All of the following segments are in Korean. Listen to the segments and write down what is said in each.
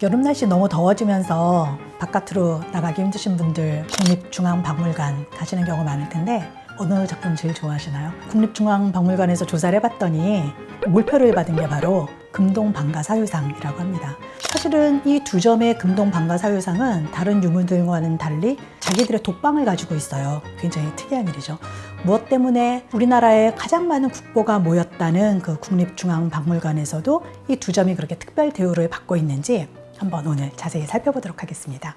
여름 날씨 너무 더워지면서 바깥으로 나가기 힘드신 분들 국립중앙박물관 가시는 경우 많을 텐데 어느 작품 제일 좋아하시나요? 국립중앙박물관에서 조사를 해봤더니 몰표를 받은 게 바로 금동방가사유상이라고 합니다. 사실은 이 두 점의 금동방가사유상은 다른 유물들과는 달리 자기들의 독방을 가지고 있어요. 굉장히 특이한 일이죠. 무엇 때문에 우리나라에 가장 많은 국보가 모였다는 그 국립중앙박물관에서도 이 두 점이 그렇게 특별 대우를 받고 있는지 한번 오늘 자세히 살펴보도록 하겠습니다.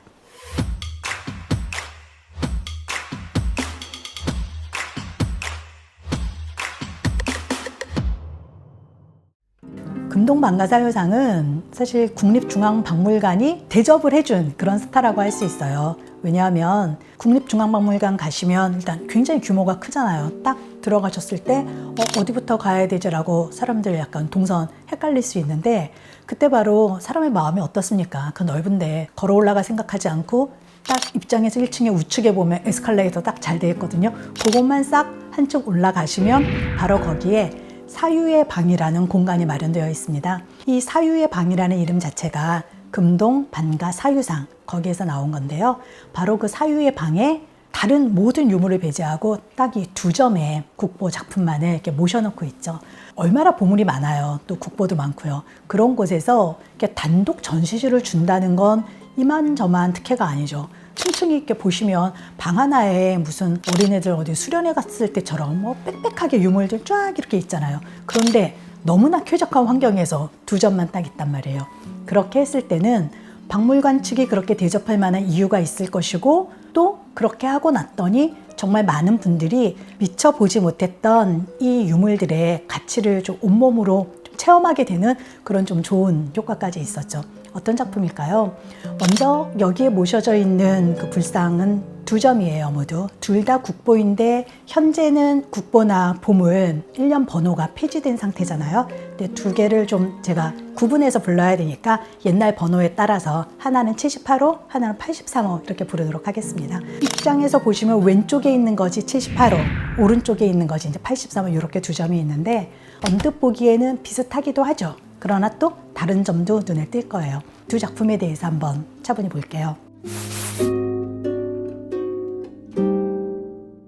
금동방가사유상은 사실 국립중앙박물관이 대접을 해준 그런 스타라고 할 수 있어요. 왜냐하면 국립중앙박물관 가시면 일단 굉장히 규모가 크잖아요. 딱 들어가셨을 때 어디부터 가야 되지라고 사람들 약간 동선 헷갈릴 수 있는데 그때 바로 사람의 마음이 어떻습니까? 그 넓은데 걸어 올라갈 생각하지 않고 딱 입장에서 1층에 우측에 보면 에스컬레이터 딱 잘 돼 있거든요. 그것만 싹 한쪽 올라가시면 바로 거기에 사유의 방이라는 공간이 마련되어 있습니다. 이 사유의 방이라는 이름 자체가 금동반가사유상 거기에서 나온 건데요. 바로 그 사유의 방에 다른 모든 유물을 배제하고 딱 이 두 점의 국보 작품만을 이렇게 모셔놓고 있죠. 얼마나 보물이 많아요. 또 국보도 많고요. 그런 곳에서 이렇게 단독 전시실을 준다는 건 이만저만 특혜가 아니죠. 층층이 이렇게 보시면 방 하나에 무슨 어린애들 어디 수련회 갔을 때처럼 빽빽하게 유물들 쫙 이렇게 있잖아요. 그런데 너무나 쾌적한 환경에서 두 점만 딱 있단 말이에요. 그렇게 했을 때는 박물관 측이 그렇게 대접할 만한 이유가 있을 것이고 또 그렇게 하고 났더니 정말 많은 분들이 미처 보지 못했던 이 유물들의 가치를 좀 온몸으로 좀 체험하게 되는 그런 좀 좋은 효과까지 있었죠. 어떤 작품일까요? 먼저 여기에 모셔져 있는 그 불상은 두 점이에요. 모두 둘 다 국보인데 현재는 국보나 보물 1년 번호가 폐지된 상태잖아요. 근데 두 개를 좀 제가 구분해서 불러야 되니까 옛날 번호에 따라서 하나는 78호, 하나는 83호 이렇게 부르도록 하겠습니다. 입장에서 보시면 왼쪽에 있는 것이 78호, 오른쪽에 있는 것이 이제 83호 이렇게 두 점이 있는데 언뜻 보기에는 비슷하기도 하죠. 그러나 또 다른 점도 눈에 띌 거예요. 두 작품에 대해서 한번 차분히 볼게요.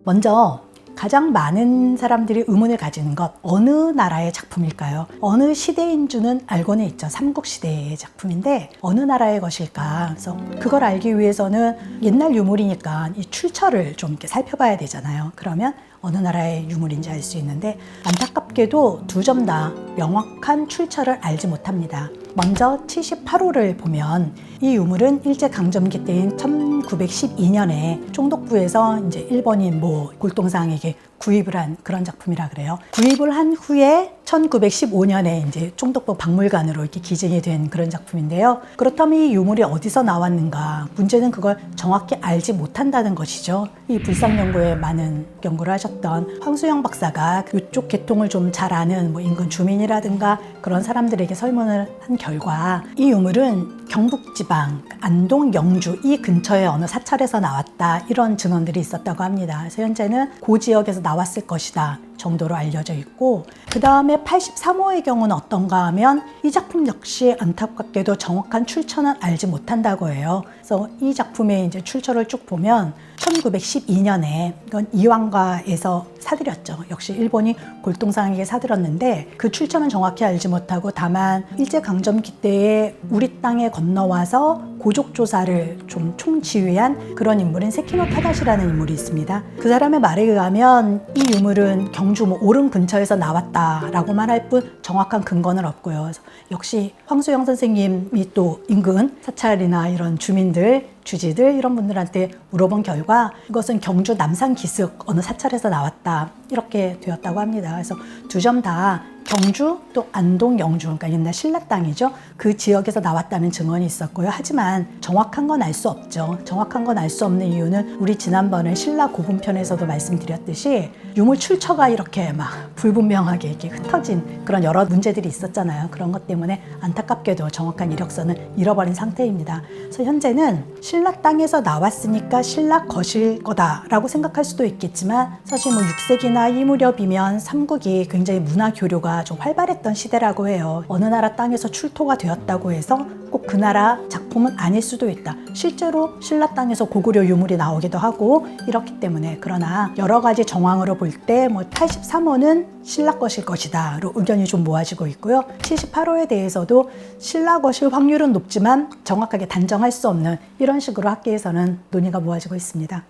먼저 가장 많은 사람들이 의문을 가지는 것 어느 나라의 작품일까요? 어느 시대인 줄은 알고는 있죠. 삼국시대의 작품인데 어느 나라의 것일까? 그래서 그걸 알기 위해서는 옛날 유물이니까 이 출처를 좀 이렇게 살펴봐야 되잖아요. 그러면 어느 나라의 유물인지 알 수 있는데 안타깝게도 두 점 다 명확한 출처를 알지 못합니다. 먼저 78호를 보면 이 유물은 일제강점기 때인 1912년에 총독부에서 이제 일본인 모 골동상에게 구입을 한 그런 작품이라 그래요. 구입을 한 후에 1915년에 이제 총독부 박물관으로 이렇게 기증이 된 그런 작품인데요. 그렇다면 이 유물이 어디서 나왔는가? 문제는 그걸 정확히 알지 못한다는 것이죠. 이 불상 연구에 많은 연구를 하셨던 황수영 박사가 이쪽 계통을 좀 잘 아는 뭐 인근 주민이라든가 그런 사람들에게 설문을 한 결과 이 유물은 경북지방 안동, 영주 이 근처의 어느 사찰에서 나왔다 이런 증언들이 있었다고 합니다. 그래서 현재는 그 지역에서 나왔을 것이다 정도로 알려져 있고 그 다음에 83호의 경우는 어떤가 하면 이 작품 역시 안타깝게도 정확한 출처는 알지 못한다고 해요. 그래서 이 작품의 이제 출처를 쭉 보면 1912년에 이건 이왕가에서 사들였죠. 역시 일본이 골동상에게 사들였는데 그 출처는 정확히 알지 못하고 다만 일제강점기 때에 우리 땅에 건너와서 고족조사를 좀 총지휘한 그런 인물인 세키노 타다시라는 인물이 있습니다. 그 사람의 말에 의하면 이 유물은 경주 오름 근처에서 나왔다라고만 할 뿐 정확한 근거는 없고요. 그래서 역시 황수영 선생님이 또 인근 사찰이나 이런 주민들 주지들 이런 분들한테 물어본 결과 이것은 경주 남산 기슭 어느 사찰에서 나왔다 이렇게 되었다고 합니다. 그래서 두 점 다 경주 또 안동 영주 그러니까 옛날 신라 땅이죠. 그 지역에서 나왔다는 증언이 있었고요. 하지만 정확한 건 알 수 없죠. 정확한 건 알 수 없는 이유는 우리 지난번에 신라 고분편에서도 말씀드렸듯이 유물 출처가 이렇게 막 불분명하게 이렇게 흩어진 그런 여러 문제들이 있었잖아요. 그런 것 때문에 안타깝게도 정확한 이력서는 잃어버린 상태입니다. 그래서 현재는 신라 땅에서 나왔으니까 신라 것일 거다라고 생각할 수도 있겠지만 사실 뭐 6세기나 이 무렵이면 삼국이 굉장히 문화 교류가 좀 활발했던 시대라고 해요. 어느 나라 땅에서 출토가 되었다고 해서 꼭 그 나라 작품은 아닐 수도 있다. 실제로 신라 땅에서 고구려 유물이 나오기도 하고 이렇기 때문에, 그러나 여러 가지 정황으로 볼 때 83호는 신라 것일 것이다로 의견이 좀 모아지고 있고요. 78호에 대해서도 신라 것일 확률은 높지만 정확하게 단정할 수 없는, 이런 식으로 학계에서는 논의가 모아지고 있습니다.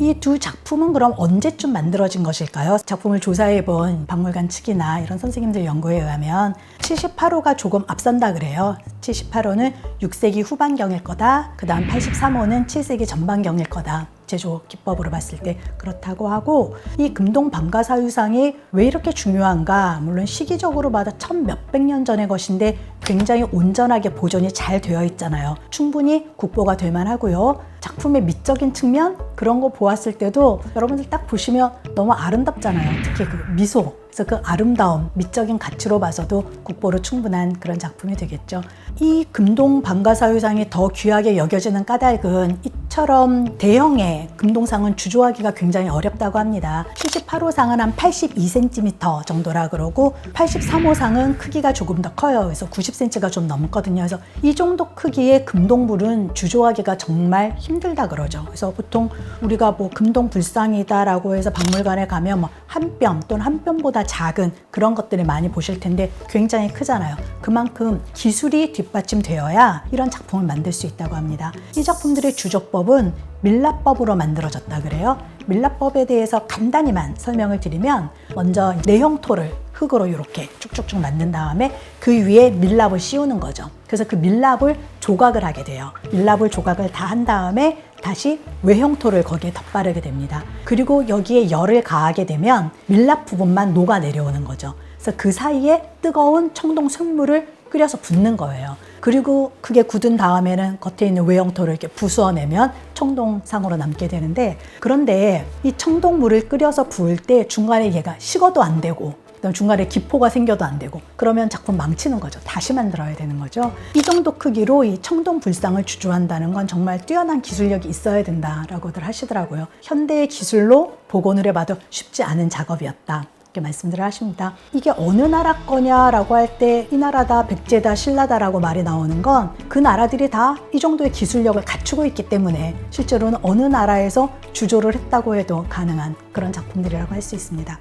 이 두 작품은 그럼 언제쯤 만들어진 것일까요? 작품을 조사해본 박물관 측이나 이런 선생님들 연구에 의하면 78호가 조금 앞선다 그래요. 78호는 6세기 후반경일 거다. 그 다음 83호는 7세기 전반경일 거다. 제조 기법으로 봤을 때 그렇다고 하고, 이 금동 방가사유상이 왜 이렇게 중요한가? 물론 시기적으로 봐도 1000몇백 년 전의 것인데 굉장히 온전하게 보존이 잘 되어 있잖아요. 충분히 국보가 될 만하고요. 작품의 미적인 측면, 그런 거 보았을 때도 여러분들 딱 보시면 너무 아름답잖아요. 특히 그 미소, 그래서 그 아름다움, 미적인 가치로 봐서도 국보로 충분한 그런 작품이 되겠죠. 이 금동 방가사유상이 더 귀하게 여겨지는 까닭은 이처럼 대형의 금동상은 주조하기가 굉장히 어렵다고 합니다. 78호 상은 한 82cm 정도라 그러고 83호 상은 크기가 조금 더 커요. 그래서 90cm가 좀 넘거든요. 그래서 이 정도 크기의 금동물은 주조하기가 정말 힘들다 그러죠. 그래서 보통 우리가 뭐 금동 불상이다라고 해서 박물관에 가면 뭐 한 뼘 또는 한 뼘보다 작은 그런 것들을 많이 보실 텐데 굉장히 크잖아요. 그만큼 기술이 뒷받침되어야 이런 작품을 만들 수 있다고 합니다. 이 작품들의 주조법은 밀랍법으로 만들어졌다 그래요. 밀랍법에 대해서 간단히만 설명을 드리면, 먼저 내형토를 흙으로 이렇게 쭉쭉쭉 만든 다음에 그 위에 밀랍을 씌우는 거죠. 그래서 그 밀랍을 조각을 하게 돼요. 밀랍을 조각을 다 한 다음에 다시 외형토를 거기에 덧바르게 됩니다. 그리고 여기에 열을 가하게 되면 밀랍 부분만 녹아 내려오는 거죠. 그래서 그 사이에 뜨거운 청동 쇳물을 끓여서 붓는 거예요. 그리고 그게 굳은 다음에는 겉에 있는 외형토를 이렇게 부수어내면 청동상으로 남게 되는데, 그런데 이 청동물을 끓여서 부을 때 중간에 얘가 식어도 안 되고 중간에 기포가 생겨도 안 되고, 그러면 작품 망치는 거죠. 다시 만들어야 되는 거죠. 이 정도 크기로 이 청동 불상을 주조한다는 건 정말 뛰어난 기술력이 있어야 된다라고들 하시더라고요. 현대의 기술로 복원을 해봐도 쉽지 않은 작업이었다, 이렇게 말씀들을 하십니다. 이게 어느 나라 거냐라고 할 때 이 나라다, 백제다, 신라다라고 말이 나오는 건 그 나라들이 다 이 정도의 기술력을 갖추고 있기 때문에 실제로는 어느 나라에서 주조를 했다고 해도 가능한 그런 작품들이라고 할 수 있습니다.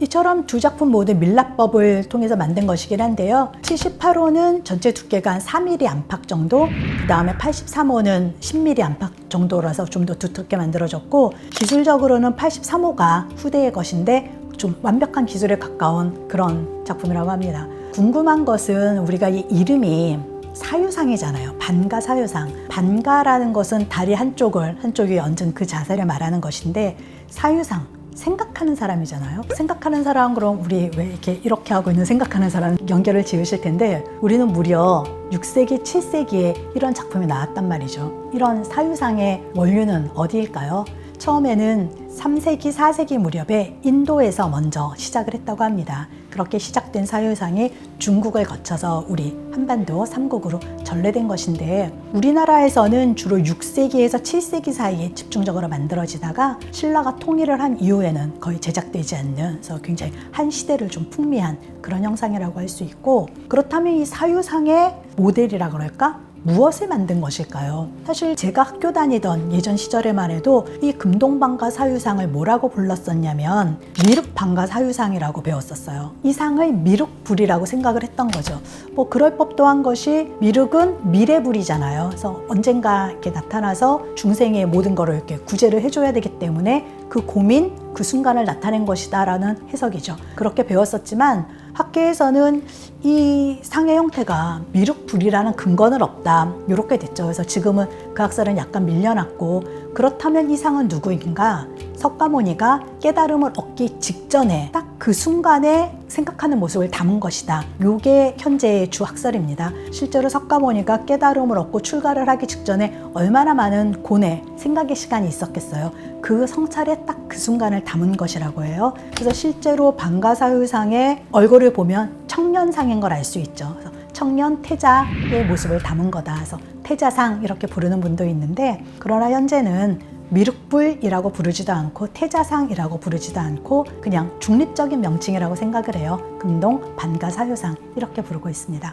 이처럼 두 작품 모두 밀랍법을 통해서 만든 것이긴 한데요. 78호는 전체 두께가 한 4mm 안팎 정도, 그 다음에 83호는 10mm 안팎 정도라서 좀 더 두텁게 만들어졌고, 기술적으로는 83호가 후대의 것인데 좀 완벽한 기술에 가까운 그런 작품이라고 합니다. 궁금한 것은 우리가 이 이름이 사유상이잖아요. 반가사유상. 반가라는 것은 다리 한쪽이 얹은 그 자세를 말하는 것인데, 사유상, 생각하는 사람이잖아요. 생각하는 사람, 그럼 우리 왜 이렇게 하고 있는 생각하는 사람 연결을 지으실 텐데, 우리는 무려 6세기, 7세기에 이런 작품이 나왔단 말이죠. 이런 사유상의 원류는 어디일까요? 처음에는 3세기, 4세기 무렵에 인도에서 먼저 시작을 했다고 합니다. 그렇게 시작된 사유상이 중국을 거쳐서 우리 한반도 삼국으로 전래된 것인데, 우리나라에서는 주로 6세기에서 7세기 사이에 집중적으로 만들어지다가 신라가 통일을 한 이후에는 거의 제작되지 않는, 그래서 굉장히 한 시대를 좀 풍미한 그런 형상이라고 할 수 있고, 그렇다면 이 사유상의 모델이라 그럴까? 무엇을 만든 것일까요? 사실 제가 학교 다니던 예전 시절에만 해도 이 금동방가 사유상을 뭐라고 불렀었냐면 미륵방가 사유상이라고 배웠었어요. 이 상을 미륵불이라고 생각을 했던 거죠. 뭐 그럴 법도 한 것이, 미륵은 미래불이잖아요. 그래서 언젠가 이렇게 나타나서 중생의 모든 거를 이렇게 구제를 해줘야 되기 때문에 그 고민, 그 순간을 나타낸 것이다 라는 해석이죠. 그렇게 배웠었지만 학계에서는 이 상의 형태가 미륵불이라는 근거는 없다, 이렇게 됐죠. 그래서 지금은 그 학설은 약간 밀려났고, 그렇다면 이 상은 누구인가? 석가모니가 깨달음을 얻기 직전에 딱 그 순간에 생각하는 모습을 담은 것이다. 이게 현재의 주 학설입니다. 실제로 석가모니가 깨달음을 얻고 출가를 하기 직전에 얼마나 많은 고뇌, 생각의 시간이 있었겠어요. 그 성찰에 딱 그 순간을 담은 것이라고 해요. 그래서 실제로 방가사유상의 얼굴을 보면 청년상인 걸 알 수 있죠. 그래서 청년 태자의 모습을 담은 거다. 그래서 태자상 이렇게 부르는 분도 있는데, 그러나 현재는 미륵불이라고 부르지도 않고 태자상이라고 부르지도 않고 그냥 중립적인 명칭이라고 생각을 해요. 금동 반가사유상 이렇게 부르고 있습니다.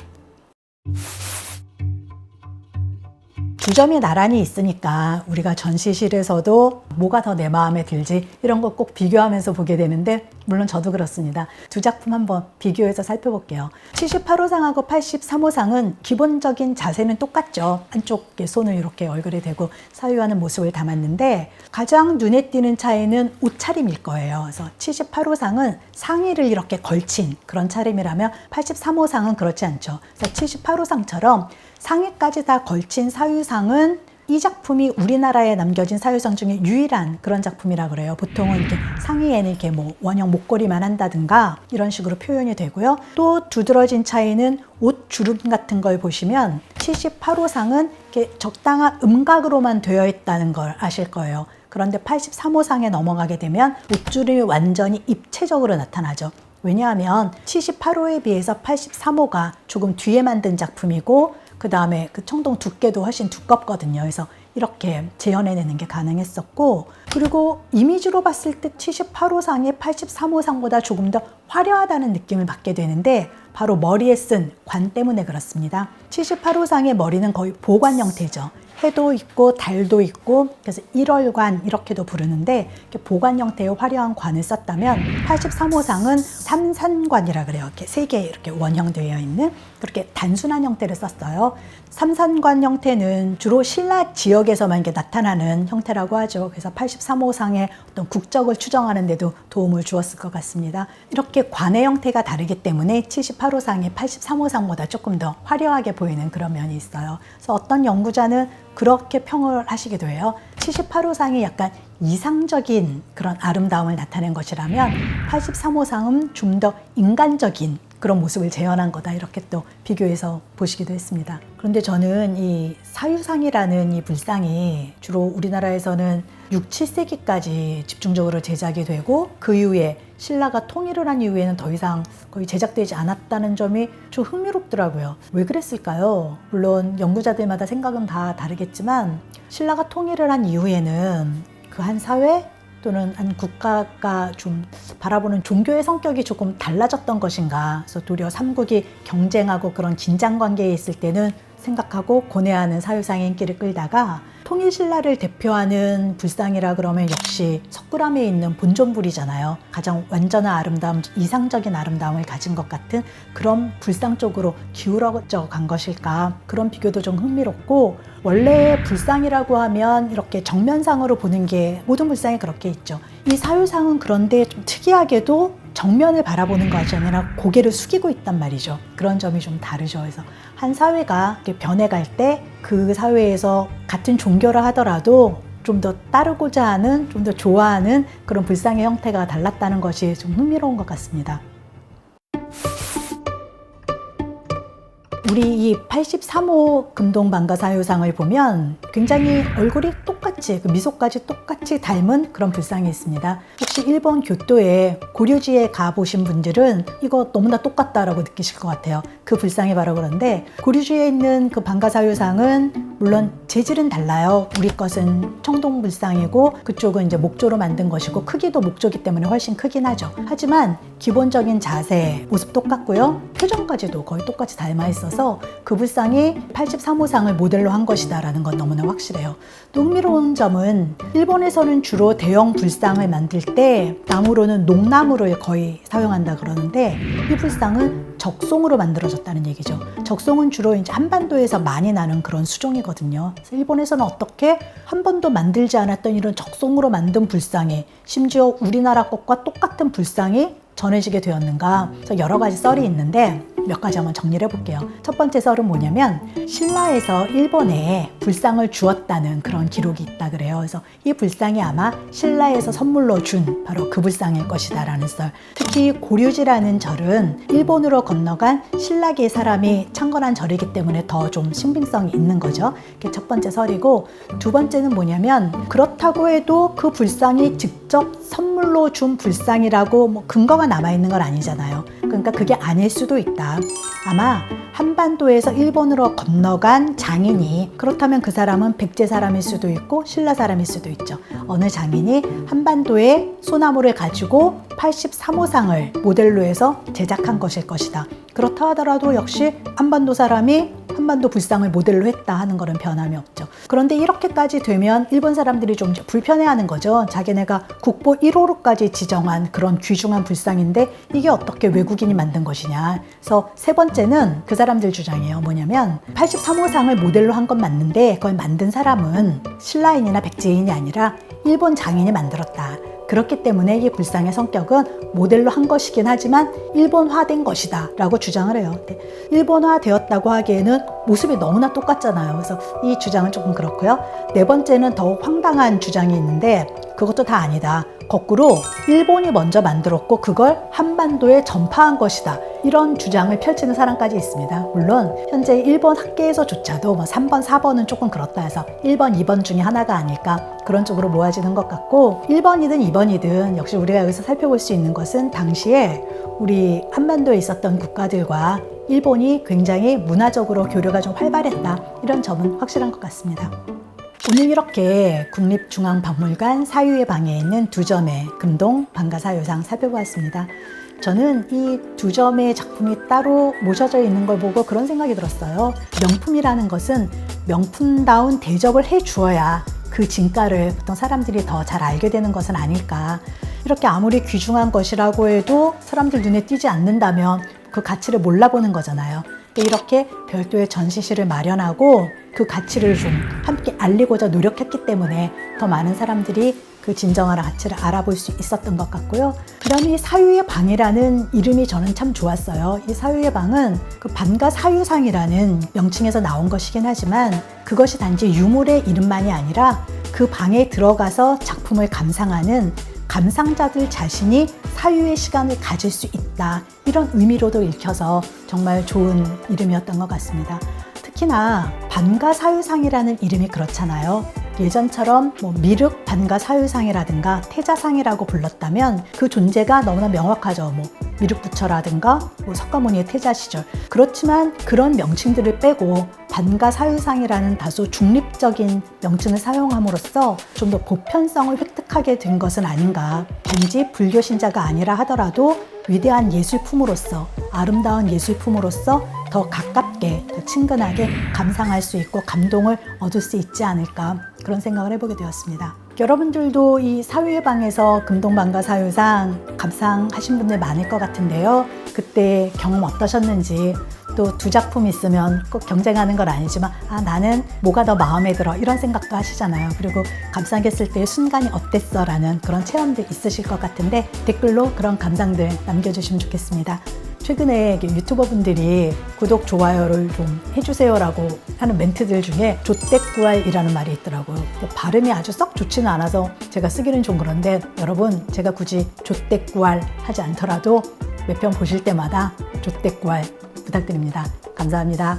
두 점이 나란히 있으니까 우리가 전시실에서도 뭐가 더 내 마음에 들지 이런 거 꼭 비교하면서 보게 되는데 물론 저도 그렇습니다. 두 작품 한번 비교해서 살펴볼게요. 78호상하고 83호상은 기본적인 자세는 똑같죠. 한쪽에 손을 이렇게 얼굴에 대고 사유하는 모습을 담았는데 가장 눈에 띄는 차이는 옷차림일 거예요. 그래서 78호상은 상의를 이렇게 걸친 그런 차림이라면 83호상은 그렇지 않죠. 그래서 78호상처럼 상의까지 다 걸친 사유상은 이 작품이 우리나라에 남겨진 사유상 중에 유일한 그런 작품이라 그래요. 보통은 이렇게 상의에는 이렇게 뭐 원형 목걸이만 한다든가 이런 식으로 표현이 되고요. 또 두드러진 차이는 옷 주름 같은 걸 보시면 78호상은 이렇게 적당한 음각으로만 되어 있다는 걸 아실 거예요. 그런데 83호상에 넘어가게 되면 옷주름이 완전히 입체적으로 나타나죠. 왜냐하면 78호에 비해서 83호가 조금 뒤에 만든 작품이고 그 다음에 그 청동 두께도 훨씬 두껍거든요. 그래서 이렇게 재현해내는 게 가능했었고 그리고 이미지로 봤을 때 78호상이 83호상보다 조금 더 화려하다는 느낌을 받게 되는데 바로 머리에 쓴 관 때문에 그렇습니다. 78호상의 머리는 거의 보관 형태죠. 해도 있고 달도 있고 그래서 일월관 이렇게도 부르는데 이렇게 보관 형태의 화려한 관을 썼다면 83호상은 삼산관이라 그래요. 이렇게 세 개 이렇게 원형되어 있는 그렇게 단순한 형태를 썼어요. 삼산관 형태는 주로 신라 지역에서만 이렇게 나타나는 형태라고 하죠. 그래서 83호상의 어떤 국적을 추정하는 데도 도움을 주었을 것 같습니다. 이렇게 관의 형태가 다르기 때문에 78호상이 83호상보다 조금 더 화려하게 보이는 그런 면이 있어요. 그래서 어떤 연구자는 그렇게 평을 하시기도 해요. 78호상이 약간 이상적인 그런 아름다움을 나타낸 것이라면 83호상은 좀 더 인간적인 그런 모습을 재현한 거다 이렇게 또 비교해서 보시기도 했습니다. 그런데 저는 이 사유상이라는 이 불상이 주로 우리나라에서는 6, 7세기까지 집중적으로 제작이 되고 그 이후에 신라가 통일을 한 이후에는 더 이상 거의 제작되지 않았다는 점이 좀 흥미롭더라고요. 왜 그랬을까요? 물론 연구자들마다 생각은 다 다르겠지만 신라가 통일을 한 이후에는 그 한 사회 또는 한 국가가 좀 바라보는 종교의 성격이 조금 달라졌던 것인가. 그래서 도리어 삼국이 경쟁하고 그런 긴장 관계에 있을 때는 생각하고 고뇌하는 사유상의 인기를 끌다가 통일신라를 대표하는 불상이라 그러면 역시 석굴암에 있는 본존불이잖아요. 가장 완전한 아름다움, 이상적인 아름다움을 가진 것 같은 그런 불상 쪽으로 기울어져 간 것일까. 그런 비교도 좀 흥미롭고 원래 불상이라고 하면 이렇게 정면상으로 보는 게 모든 불상이 그렇게 있죠. 이 사유상은 그런데 좀 특이하게도 정면을 바라보는 것이 아니라 고개를 숙이고 있단 말이죠. 그런 점이 좀 다르죠. 그래서 한 사회가 이렇게 변해갈 때 그 사회에서 같은 종교를 하더라도 좀 더 따르고자 하는, 좀 더 좋아하는 그런 불상의 형태가 달랐다는 것이 좀 흥미로운 것 같습니다. 우리 이 83호 금동 반가사유상을 보면 굉장히 얼굴이 똑같이 그 미소까지 똑같이 닮은 그런 불상이 있습니다. 혹시 일본 교토에 고류지에 가보신 분들은 이거 너무나 똑같다라고 느끼실 것 같아요. 그 불상이 바로 그런데 고류지에 있는 그 반가사유상은 물론 재질은 달라요. 우리 것은 청동 불상이고 그쪽은 이제 목조로 만든 것이고 크기도 목조기 때문에 훨씬 크긴 하죠. 하지만 기본적인 자세, 모습 똑같고요. 표정까지도 거의 똑같이 닮아 있어서 그 불상이 83호상을 모델로 한 것이다라는 건 너무나 확실해요. 또 흥미로운 점은 일본에서는 주로 대형 불상을 만들 때 나무로는 녹나무를 거의 사용한다 그러는데 이 불상은 적송으로 만들어졌다는 얘기죠. 적송은 주로 이제 한반도에서 많이 나는 그런 수종이거든요. 그래서 일본에서는 어떻게 한 번도 만들지 않았던 이런 적송으로 만든 불상이 심지어 우리나라 것과 똑같은 불상이 전해지게 되었는가. 그래서 여러 가지 썰이 있는데 몇 가지 한번 정리를 해볼게요. 첫 번째 썰은 뭐냐면 신라에서 일본에 불상을 주었다는 그런 기록이 있다 그래요. 그래서 이 불상이 아마 신라에서 선물로 준 바로 그 불상일 것이다 라는 썰. 특히 고류지라는 절은 일본으로 건너간 신라계 사람이 창건한 절이기 때문에 더 좀 신빙성이 있는 거죠. 그게 첫 번째 썰이고, 두 번째는 뭐냐면 그렇다고 해도 그 불상이 직접 선물로 준 불상이라고 뭐 근거가 남아있는 건 아니잖아요. 그러니까 그게 아닐 수도 있다. 겁니다. 아마 한반도에서 일본으로 건너간 장인이, 그렇다면 그 사람은 백제 사람일 수도 있고 신라 사람일 수도 있죠. 어느 장인이 한반도에 소나무를 가지고 83호상을 모델로 해서 제작한 것일 것이다. 그렇다 하더라도 역시 한반도 사람이 한반도 불상을 모델로 했다 하는 것은 변함이 없죠. 그런데 이렇게까지 되면 일본 사람들이 좀 불편해하는 거죠. 자기네가 국보 1호로까지 지정한 그런 귀중한 불상인데 이게 어떻게 외국인이 만든 것이냐. 그래서 세 번째는 그 사람들 주장이에요. 뭐냐면 83호상을 모델로 한 건 맞는데 그걸 만든 사람은 신라인이나 백제인이 아니라 일본 장인이 만들었다. 그렇기 때문에 이 불상의 성격은 모델로 한 것이긴 하지만 일본화된 것이다 라고 주장을 해요. 일본화되었다고 하기에는 모습이 너무나 똑같잖아요. 그래서 이 주장은 조금 그렇고요. 네 번째는 더욱 황당한 주장이 있는데 그것도 다 아니다. 거꾸로 일본이 먼저 만들었고 그걸 한반도에 전파한 것이다. 이런 주장을 펼치는 사람까지 있습니다. 물론 현재 일본 학계에서조차도 3번, 4번은 조금 그렇다 해서 1번, 2번 중에 하나가 아닐까 그런 쪽으로 모아지는 것 같고 1번이든 2번이든 역시 우리가 여기서 살펴볼 수 있는 것은 당시에 우리 한반도에 있었던 국가들과 일본이 굉장히 문화적으로 교류가 좀 활발했다. 이런 점은 확실한 것 같습니다. 오늘 이렇게 국립중앙박물관 사유의 방에 있는 두 점의 금동 방가사유상 살펴보았습니다. 저는 이 두 점의 작품이 따로 모셔져 있는 걸 보고 그런 생각이 들었어요. 명품이라는 것은 명품다운 대접을 해주어야 그 진가를 보통 사람들이 더 잘 알게 되는 것은 아닐까. 이렇게 아무리 귀중한 것이라고 해도 사람들 눈에 띄지 않는다면 그 가치를 몰라보는 거잖아요. 이렇게 별도의 전시실을 마련하고 그 가치를 좀 함께 알리고자 노력했기 때문에 더 많은 사람들이 그 진정한 가치를 알아볼 수 있었던 것 같고요. 그 다음에 이 사유의 방이라는 이름이 저는 참 좋았어요. 이 사유의 방은 그 반가사유상이라는 명칭에서 나온 것이긴 하지만 그것이 단지 유물의 이름만이 아니라 그 방에 들어가서 작품을 감상하는 감상자들 자신이 사유의 시간을 가질 수 있다. 이런 의미로도 읽혀서 정말 좋은 이름이었던 것 같습니다. 특히나 반가사유상이라는 이름이 그렇잖아요. 예전처럼 미륵 반가사유상이라든가 태자상이라고 불렀다면 그 존재가 너무나 명확하죠. 미륵부처라든가 석가모니의 태자 시절. 그렇지만 그런 명칭들을 빼고 반가사유상이라는 다소 중립적인 명칭을 사용함으로써 좀 더 보편성을 획득하게 된 것은 아닌가. 단지 불교 신자가 아니라 하더라도 위대한 예술품으로서, 아름다운 예술품으로서 더 가깝게, 더 친근하게 감상할 수 있고 감동을 얻을 수 있지 않을까 그런 생각을 해보게 되었습니다. 여러분들도 이 사유의 방에서 금동방가사유상 감상하신 분들 많을 것 같은데요. 그때 경험 어떠셨는지, 또 두 작품 있으면 꼭 경쟁하는 건 아니지만 나는 뭐가 더 마음에 들어 이런 생각도 하시잖아요. 그리고 감상했을 때의 순간이 어땠어 라는 그런 체험들 있으실 것 같은데 댓글로 그런 감상들 남겨주시면 좋겠습니다. 최근에 유튜버 분들이 구독, 좋아요를 좀 해주세요라고 하는 멘트들 중에 조떼꾸알이라는 말이 있더라고요. 발음이 아주 썩 좋지는 않아서 제가 쓰기는 좀 그런데 여러분 제가 굳이 조떼꾸알 하지 않더라도 몇 편 보실 때마다 조떼꾸알 부탁드립니다. 감사합니다.